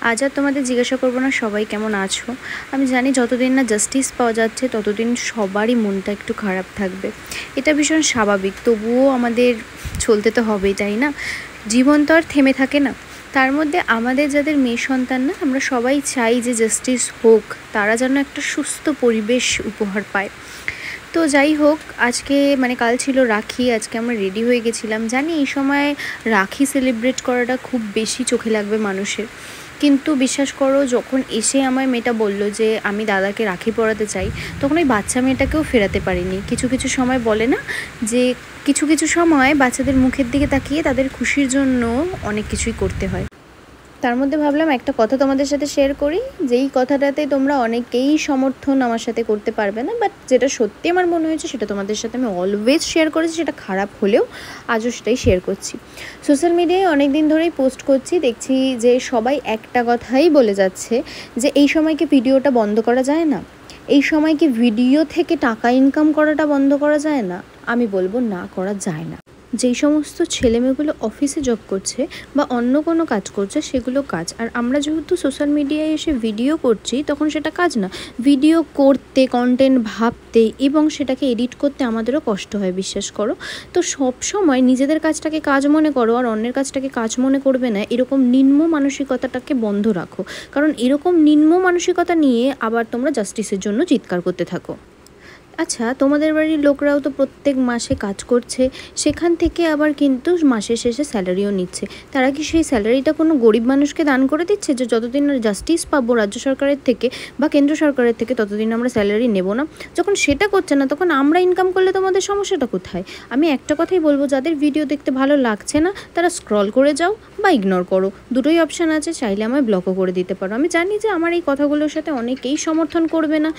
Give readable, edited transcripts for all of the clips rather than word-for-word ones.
আজ আর তোমাদের জিজ্ঞাসা করবো না সবাই কেমন আছো। আমি জানি যতদিন না জাস্টিস পাওয়া যাচ্ছে ততদিন সবারই মনটা একটু খারাপ থাকবে, এটা ভীষণ স্বাভাবিক। তবুও আমাদের চলতে তো হবেই, তাই না? জীবন তো আর থেমে থাকে না। তার মধ্যে আমাদের যাদের মেয়ে সন্তান না, আমরা সবাই চাই যে জাস্টিস হোক, তারা যেন একটা সুস্থ পরিবেশ উপহার পায়। তো যাই হোক, আজকে কাল ছিল রাখি, আজকে আমরা রেডি হয়ে গেছিলাম। জানি এই সময় রাখি সেলিব্রেট করাটা খুব বেশি চোখে লাগবে মানুষের, কিন্তু বিশ্বাস করো, যখন এসে আমার মেয়েটা বলল যে আমি দাদাকে রাখি পরাতে চাই, তখন ওই বাচ্চা মেয়েটাকেও ফেরাতে পারিনি। কিছু কিছু সময় বলে না যে কিছু কিছু সময় বাচ্চাদের মুখের দিকে তাকিয়ে তাদের খুশির জন্য অনেক কিছুই করতে হয়। তার মধ্যে ভাবলাম একটা কথা তোমাদের সাথে শেয়ার করি, যেই কথাটাতে তোমরা অনেকেই সমর্থন আমার সাথে করতে পারবে না, বাট যেটা সত্যি আমার মনে হয়েছে সেটা তোমাদের সাথে আমি অলওয়েজ শেয়ার করেছি, সেটা খারাপ হলেও আজও সেটাই শেয়ার করছি। সোশ্যাল মিডিয়ায় অনেক দিন ধরেই পোস্ট করছি, দেখছি যে সবাই একটা কথাই বলে যাচ্ছে যে এই সময় কি ভিডিওটা বন্ধ করা যায় না, এই সময় কি ভিডিও থেকে টাকা ইনকাম করাটা বন্ধ করা যায় না। আমি বলবো না, করা যায় না। যেই সমস্ত ছেলেমেয়েগুলো অফিসে জব করছে বা অন্য কোনো কাজ করছে সেগুলো কাজ, আর আমরা যেহেতু সোশ্যাল মিডিয়ায় এসে ভিডিও করছি তখন সেটা কাজ না। ভিডিও করতে, কন্টেন্ট ভাবতে এবং সেটাকে এডিট করতে আমাদেরও কষ্ট হয়, বিশ্বাস করো। তো সব সময় নিজেদের কাজটাকে কাজ মনে করো আর অন্যের কাজটাকে কাজ মনে করবে না, এরকম নিম্ন মানসিকতাটাকে বন্ধ রাখো। কারণ এরকম নিম্ন মানসিকতা নিয়ে আবার তোমরা জাস্টিসের জন্য চিৎকার করতে থাকো। আচ্ছা, তোমাদের বাড়ির লোকরাও তো প্রত্যেক মাসে কাজ করছে, সেখান থেকে আবার কিন্তু মাসের শেষে স্যালারিও নিচ্ছে। তারা কি সেই স্যালারিটা কোনো গরিব মানুষকে দান করে দিচ্ছে যে যতদিন জাস্টিস পাবো রাজ্য সরকারের থেকে বা কেন্দ্র সরকারের থেকে ততদিন আমরা স্যালারি নেব না? যখন সেটা করছে না তখন আমরা ইনকাম করলে তোমাদের সমস্যাটা কোথায়? আমি একটা কথাই বলবো, যাদের ভিডিও দেখতে ভালো লাগছে না তারা স্ক্রল করে যাও বা ইগনোর করো, দুটোই অপশান আছে, চাইলে আমায় ব্লকও করে দিতে পারো। আমি জানি যে আমার এই কথাগুলোর সাথে অনেকেই সমর্থন করবে না,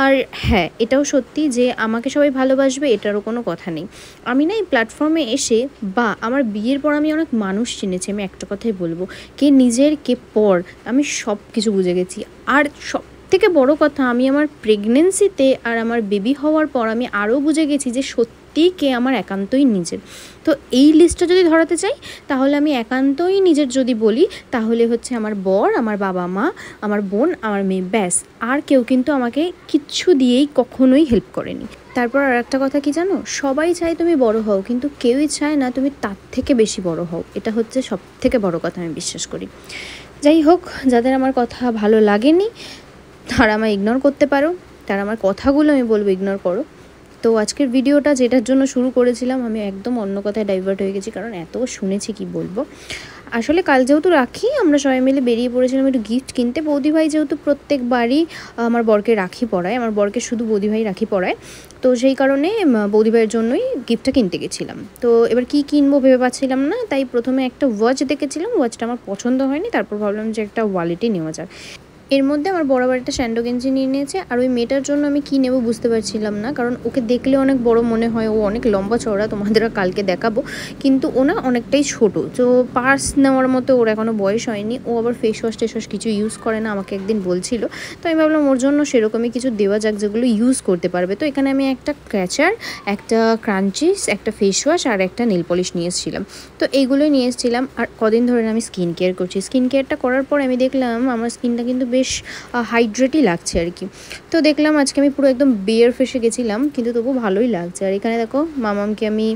আর হ্যাঁ, এটাও সত্যি যে আমাকে সবাই ভালোবাসবে এটারও কোনো কথা নেই। আমি না এই প্ল্যাটফর্মে এসে বা আমার বিয়ের পর আমি অনেক মানুষ চিনেছি, আমি একটা কথাই বলবো, কে নিজের কে পর, আমি সব কিছু বুঝে গেছি। আর সব থেকে বড় কথা, আমি আমার প্রেগনেন্সিতে আর আমার বেবি হওয়ার পর আমি আরও বুঝে গেছি যে সত্যি কে আমার একান্তই নিজের। তো এই লিস্টটা যদি ধরাতে চাই তাহলে আমি একান্তই নিজের যদি বলি তাহলে হচ্ছে আমার বর, আমার বাবা মা, আমার বোন, আমার মেয়ে, ব্যাস। আর কেউ কিন্তু আমাকে কিচ্ছু দিয়েই কখনোই হেল্প করেনি। তারপর আর একটা কথা কি জানো, সবাই চায় তুমি বড় হও, কিন্তু কেউই চায় না তুমি তার থেকে বেশি বড় হও। এটা হচ্ছে সব থেকে বড় কথা, আমি বিশ্বাস করি। যাই হোক, যাদের আমার কথা ভালো লাগেনি তারা আমায় ইগনোর করতে পারো, তারা আমার কথাগুলো আমি বলবো ইগনোর করো। তো আজকের ভিডিওটা যেটার জন্য শুরু করেছিলাম আমি একদম অন্য কথায় ডাইভার্ট হয়ে গেছি, কারণ এত শুনেছি কি বলবো। আসলে কাল যেহেতু রাখি, আমরা সবাই মিলে বেরিয়ে পড়েছিলাম একটু গিফট কিনতে। বৌদিভাই যেহেতু প্রত্যেকবারই আমার বরকে রাখি পরায়, আমার বরকে শুধু বৌদিভাই রাখি পরায়, তো সেই কারণে বৌদিভাইয়ের জন্যই গিফটটা কিনতে গেছিলাম। তো এবার কি কিনবো ভেবে পাচ্ছিলাম না, তাই প্রথমে একটা ওয়াচ দেখেছিলাম, ওয়াচটা আমার পছন্দ হয়নি, তারপর ভাবলাম যে একটা ওয়ালেটই নেওয়া যাক। এর মধ্যে আমার বড় একটা স্যান্ডো গেঞ্জি নিয়ে নিয়েছে, আর ওই মেয়েটার জন্য আমি কী নেবো বুঝতে পারছিলাম না, কারণ ওকে দেখলে অনেক বড় মনে হয়, ও অনেক লম্বা চওড়া, তোমাদের কালকে দেখাবো, কিন্তু ও না অনেকটাই ছোটো। তো পার্স নেওয়ার মতো ওর এখনও বয়স হয়নি, ও আবার ফেস ওয়াশ টেস ওয়াশ কিছু ইউজ করে না, আমাকে একদিন বলছিল। তো আমি ভাবলাম ওর জন্য সেরকমই কিছু দেওয়া যাক যেগুলো ইউজ করতে পারবে। তো এখানে আমি একটা ক্র্যাচার, একটা ক্রাঞ্চিস, একটা ফেস ওয়াশ আর একটা নেল পলিশ নিয়ে এসেছিলাম। তো এইগুলোই নিয়ে এসেছিলাম। আর কদিন ধরে আমি স্কিন কেয়ার করছি, স্কিন কেয়ারটা করার পর আমি দেখলাম আমার স্কিনটা কিন্তু বেশ হাইড্রেটই লাগছে আর কি। তো দেখলাম আজকে আমি পুরো একদম বেয়ার ফেসে গেছিলাম, কিন্তু তবু ভালোই লাগছে। আর এখানে দেখো মামামকে আমি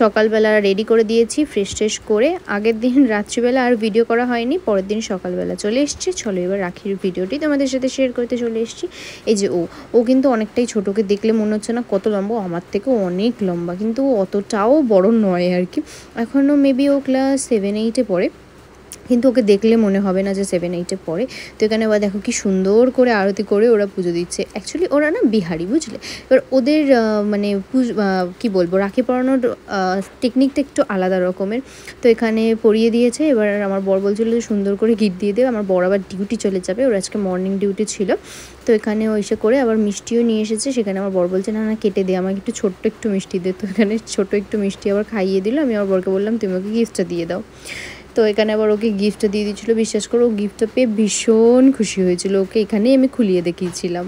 সকালবেলা রেডি করে দিয়েছি, ফ্রেশ ট্রেশ করে। আগের দিন রাত্রিবেলা আর ভিডিও করা হয়নি, পরের দিন সকালবেলা চলে এসেছি। চলো এবার রাখির ভিডিওটি তোমাদের সাথে শেয়ার করতে চলে এসেছি। এই যে ও কিন্তু অনেকটাই ছোটোকে দেখলে মনে হচ্ছে না কত লম্বা, আমার থেকেও অনেক লম্বা, কিন্তু অতটাও বড় নয় আর কি। এখনও মেবি ও ক্লাস 7-8-এ পড়ে, কিন্তু ওকে দেখলে মনে হবে না যে 7-8-এ পড়ে। তো এখানে ওরা দেখো কি সুন্দর করে আরতি করে ওরা পুজো দিচ্ছে। অ্যাকচুয়ালি ওরা না বিহারি, বুঝলে। এবার ওদের কি বলবো, রাখি পরানোর টেকনিকটা একটু আলাদা রকমের। তো এখানে পরিয়ে দিয়েছে। এবার আমার বর বলছিল যে সুন্দর করে গিফট দিয়ে দেবে। আমার বর আবার ডিউটি চলে যাবে, ওর আজকে মর্নিং ডিউটি ছিল। তো এখানে ও এসে করে আবার মিষ্টিও নিয়ে এসেছে। সেখানে আমার বর বলছে না না কেটে দে, আমাকে একটু ছোট্ট একটু মিষ্টি দে। তো এখানে ছোটো একটু মিষ্টি আবার খাইয়ে দিল। আমি আমার বরকে বললাম তুমি ওকে গিফটটা দিয়ে দাও। তো এখানে আবার ওকে গিফটটা দিয়ে দিচ্ছিলো। বিশ্বাস করো, ও গিফটটা পেয়ে ভীষণ খুশি হয়েছিল, ওকে এখানেই আমি খুলিয়ে দেখিয়েছিলাম।